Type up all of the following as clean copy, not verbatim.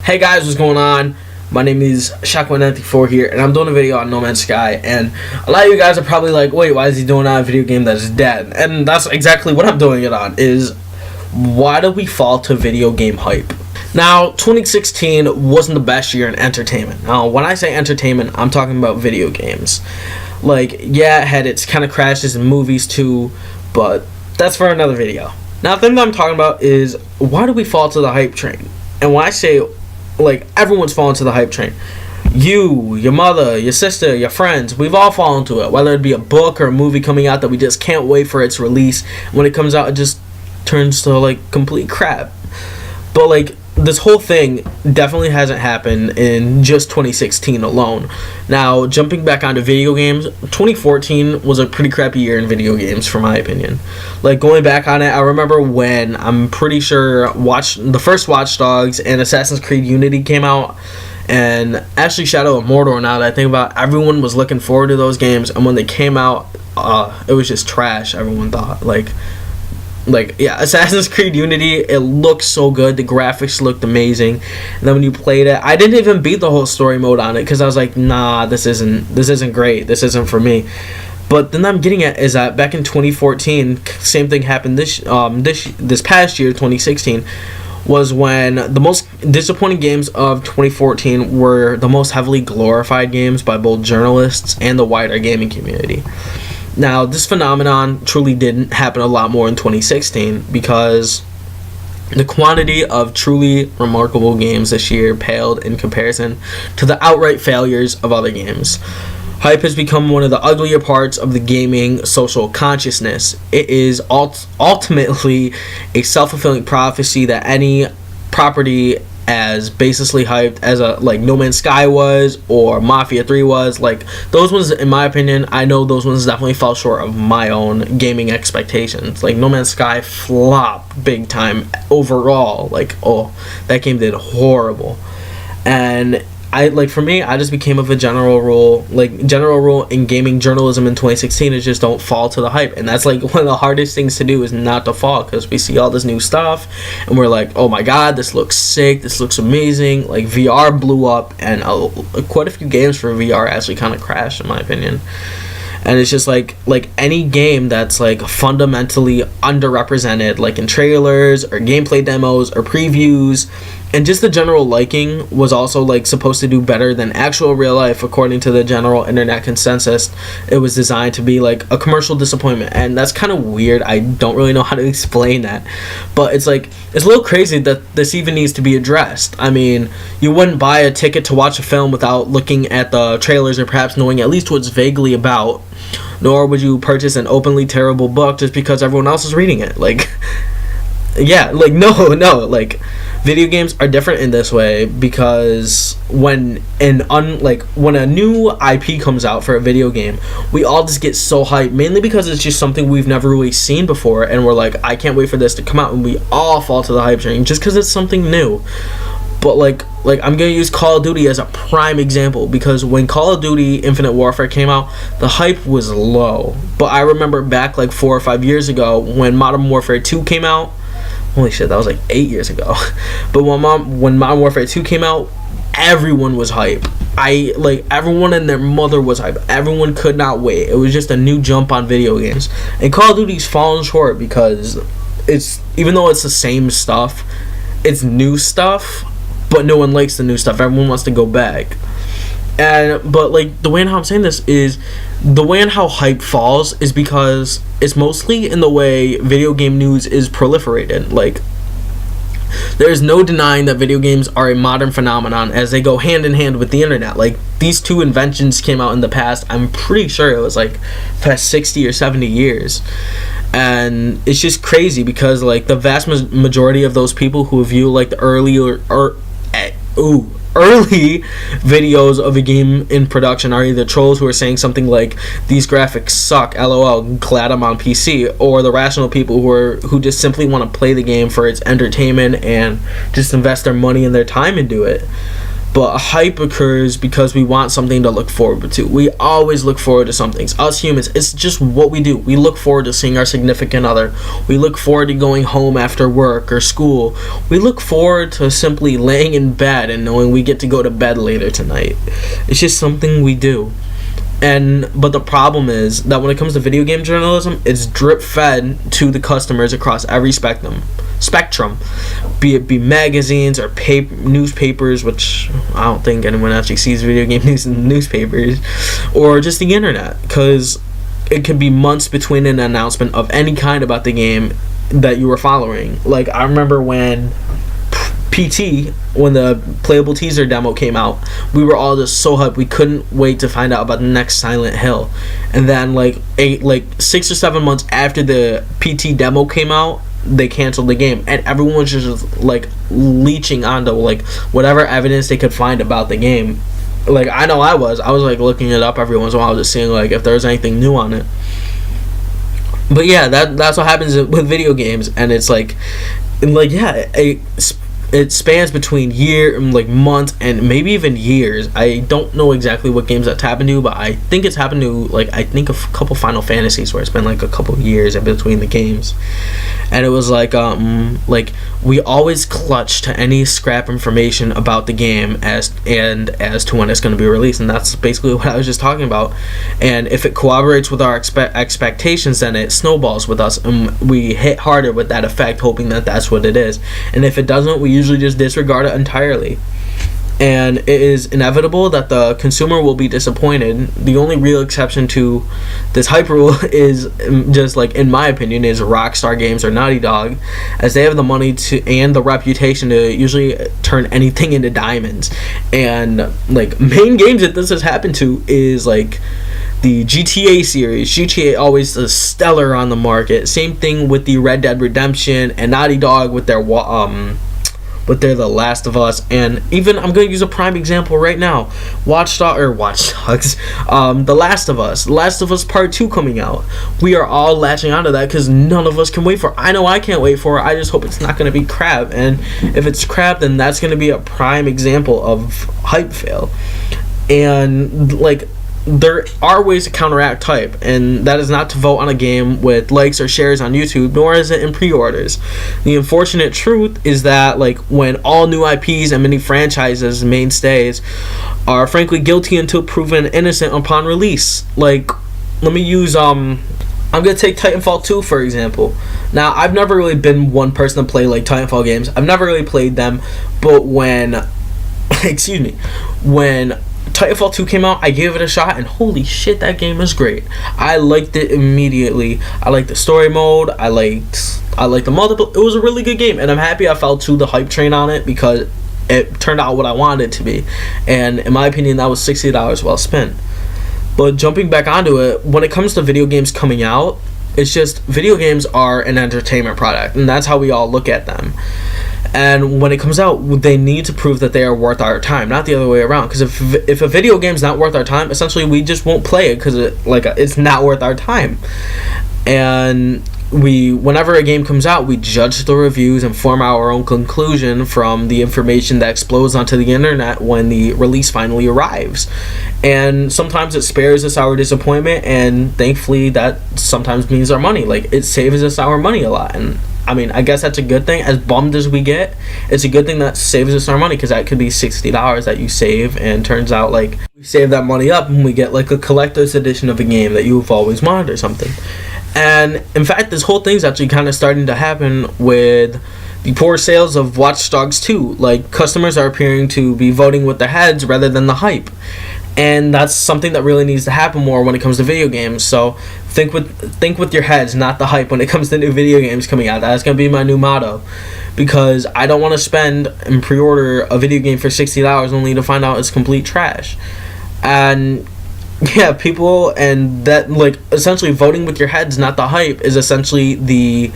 Hey guys, what's going on? My name is Shaq194 here, and I'm doing a video on No Man's Sky. And a lot of you guys are probably like, wait, why is he doing on a video game that is dead? And that's exactly what I'm doing it on, is why do we fall to video game hype? Now, 2016 wasn't the best year in entertainment. Now, when I say entertainment, I'm talking about video games. Like, yeah, it had its kind of crashes in movies too, but that's for another video. Now, the thing that I'm talking about is, why do we fall to the hype train? And when I say, like, everyone's fallen to the hype train. You, your mother, your sister, your friends, we've all fallen to it. Whether it be a book or a movie coming out that we just can't wait for its release. When it comes out, it just turns to, like, complete crap. But, like, this whole thing definitely hasn't happened in just 2016 alone. Now, jumping back onto video games, 2014 was a pretty crappy year in video games, for my opinion. Like, going back on it, I remember when, I'm pretty sure, the first Watch Dogs and Assassin's Creed Unity came out, and actually Shadow of Mordor, now that I think about it, everyone was looking forward to those games, and when they came out, it was just trash, everyone thought. Like, yeah, Assassin's Creed Unity, it looked so good. The graphics looked amazing. And then when you played it, I didn't even beat the whole story mode on it because I was like, nah, this isn't great. This isn't for me. But then I'm getting at is that back in 2014, same thing happened this past year, 2016, was when the most disappointing games of 2014 were the most heavily glorified games by both journalists and the wider gaming community. Now, this phenomenon truly didn't happen a lot more in 2016 because the quantity of truly remarkable games this year paled in comparison to the outright failures of other games. Hype has become one of the uglier parts of the gaming social consciousness. It is ultimately a self-fulfilling prophecy that any property as baselessly hyped as No Man's Sky was or Mafia 3 was, like, those ones, in my opinion, I know those ones definitely fell short of my own gaming expectations. Like, No Man's Sky flopped big time overall. Like, oh, that game did horrible. And for me, I just became of a general rule in gaming journalism in 2016 is just don't fall to the hype. And that's like one of the hardest things to do, is not to fall, because we see all this new stuff and we're like, oh my god, this looks sick, this looks amazing. Like, VR blew up, and quite a few games for VR actually kind of crashed, in my opinion. And it's just like any game that's like fundamentally underrepresented, like in trailers or gameplay demos or previews, and just the general liking was also like supposed to do better than actual real life. According to the general internet consensus, it was designed to be like a commercial disappointment. And that's kind of weird. I don't really know how to explain that, but it's a little crazy that this even needs to be addressed. I mean, you wouldn't buy a ticket to watch a film without looking at the trailers or perhaps knowing at least what it's vaguely about, nor would you purchase an openly terrible book just because everyone else is reading it. Like, yeah, like, no, like, video games are different in this way, because when a new IP comes out for a video game, we all just get so hyped, mainly because it's just something we've never really seen before, and we're like, I can't wait for this to come out, and we all fall to the hype train just because it's something new. But like I'm gonna use Call of Duty as a prime example, because when Call of Duty Infinite Warfare came out, the hype was low. But I remember back like 4 or 5 years ago when Modern Warfare 2 came out. Holy shit, that was like 8 years ago. But when Modern Warfare 2 came out, everyone was hype. Everyone and their mother was hype. Everyone could not wait. It was just a new jump on video games. And Call of Duty's fallen short because even though it's the same stuff, it's new stuff, but no one likes the new stuff. Everyone wants to go back. But like, the way in how I'm saying this is, the way in how hype falls is because it's mostly in the way video game news is proliferated. Like, there's no denying that video games are a modern phenomenon, as they go hand in hand with the internet. Like, these two inventions came out in the past, I'm pretty sure it was like past 60 or 70 years. And it's just crazy because like the vast majority of those people who view like the early videos of a game in production are either trolls who are saying something like, these graphics suck, lol, glad I'm on PC, or the rational people who just simply want to play the game for its entertainment and just invest their money and their time into it. But hype occurs because we want something to look forward to. We always look forward to some things. Us humans, it's just what we do. We look forward to seeing our significant other. We look forward to going home after work or school. We look forward to simply laying in bed and knowing we get to go to bed later tonight. It's just something we do. But the problem is that when it comes to video game journalism, it's drip fed to the customers across every spectrum, be it magazines or newspapers, which I don't think anyone actually sees video game news in the newspapers, or just the internet, because it could be months between an announcement of any kind about the game that you were following. Like, I remember when PT, when the playable teaser demo came out, we were all just so hyped. We couldn't wait to find out about the next Silent Hill. And then like 6 or 7 months after the PT demo came out, they canceled the game, and everyone was just like leeching onto like whatever evidence they could find about the game. Like, I know I was like looking it up every once in a while, just seeing like if there was anything new on it. But yeah, that's what happens with video games, and it's like yeah, it spans between months, and maybe even years. I don't know exactly what games that's happened to, but I think it's happened to I think a couple Final Fantasies where it's been like a couple years in between the games. And it was like we always clutch to any scrap information about the game as to when it's going to be released, and that's basically what I was just talking about. And if it corroborates with our expectations, then it snowballs with us, and we hit harder with that effect, hoping that that's what it is. And if it doesn't, we usually just disregard it entirely. And it is inevitable that the consumer will be disappointed. The only real exception to this hype rule is, just like in my opinion, is Rockstar Games or Naughty Dog, as they have the money to and the reputation to usually turn anything into diamonds. And like main games that this has happened to is like the GTA series. GTA always is stellar on the market. Same thing with the Red Dead Redemption, and Naughty Dog with their The Last of Us. And even, I'm going to use a prime example right now, Watch Dogs, The Last of Us Part 2 coming out. We are all latching onto that because none of us can wait for it. I know I can't wait for it. I just hope it's not going to be crap, and if it's crap, then that's going to be a prime example of hype fail. And like, there are ways to counteract hype, and that is not to vote on a game with likes or shares on YouTube, nor is it in pre-orders. The unfortunate truth is that like when all new IPs and many franchises mainstays are frankly guilty until proven innocent upon release. Like, let me use I'm gonna take Titanfall 2 for example. Now, I've never really been one person to play like Titanfall games. I've never really played them, but when Titanfall 2 came out, I gave it a shot, and holy shit, that game is great. I liked it immediately. I liked the story mode. I liked the multiple. It was a really good game, and I'm happy I fell to the hype train on it because it turned out what I wanted it to be. And in my opinion, that was $60 well spent. But jumping back onto it, when it comes to video games coming out, it's just video games are an entertainment product, and that's how we all look at them. And when it comes out, they need to prove that they are worth our time, not the other way around. Because if a video game's not worth our time, essentially we just won't play it because it's not worth our time. And whenever a game comes out, we judge the reviews and form our own conclusion from the information that explodes onto the internet when the release finally arrives. And sometimes it spares us our disappointment, and thankfully that sometimes means our money. Like, it saves us our money a lot. And I mean, I guess that's a good thing. As bummed as we get, it's a good thing that saves us our money, because that could be $60 that you save, and turns out like we save that money up and we get like a collector's edition of a game that you've always wanted or something. And in fact, this whole thing's actually kind of starting to happen with the poor sales of Watch Dogs 2. Like, customers are appearing to be voting with their heads rather than the hype. And that's something that really needs to happen more when it comes to video games. So think with your heads, not the hype, when it comes to new video games coming out. That's going to be my new motto. Because I don't want to spend and pre-order a video game for $60 only to find out it's complete trash. And yeah, people, and that, like, essentially voting with your heads, not the hype, is essentially the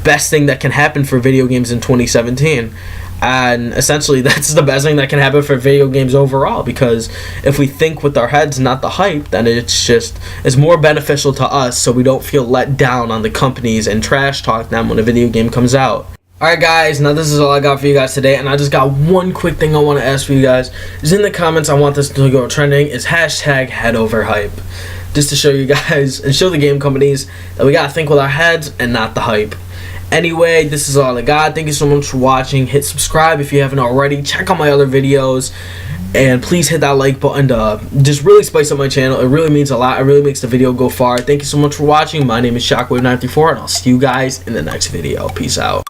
best thing that can happen for video games in 2017. And essentially that's the best thing that can happen for video games overall, because if we think with our heads, not the hype, then it's more beneficial to us, so we don't feel let down on the companies and trash talk them when a video game comes out. Alright guys, now this is all I got for you guys today, and I just got one quick thing I want to ask for you guys. Is in the comments, I want this to go trending, is hashtag headoverhype. Just to show you guys, and show the game companies, that we gotta think with our heads and not the hype. Anyway, this is all I got. Thank you so much for watching. Hit subscribe if you haven't already. Check out my other videos. And please hit that like button to just really spice up my channel. It really means a lot. It really makes the video go far. Thank you so much for watching. My name is Shockwave934, and I'll see you guys in the next video. Peace out.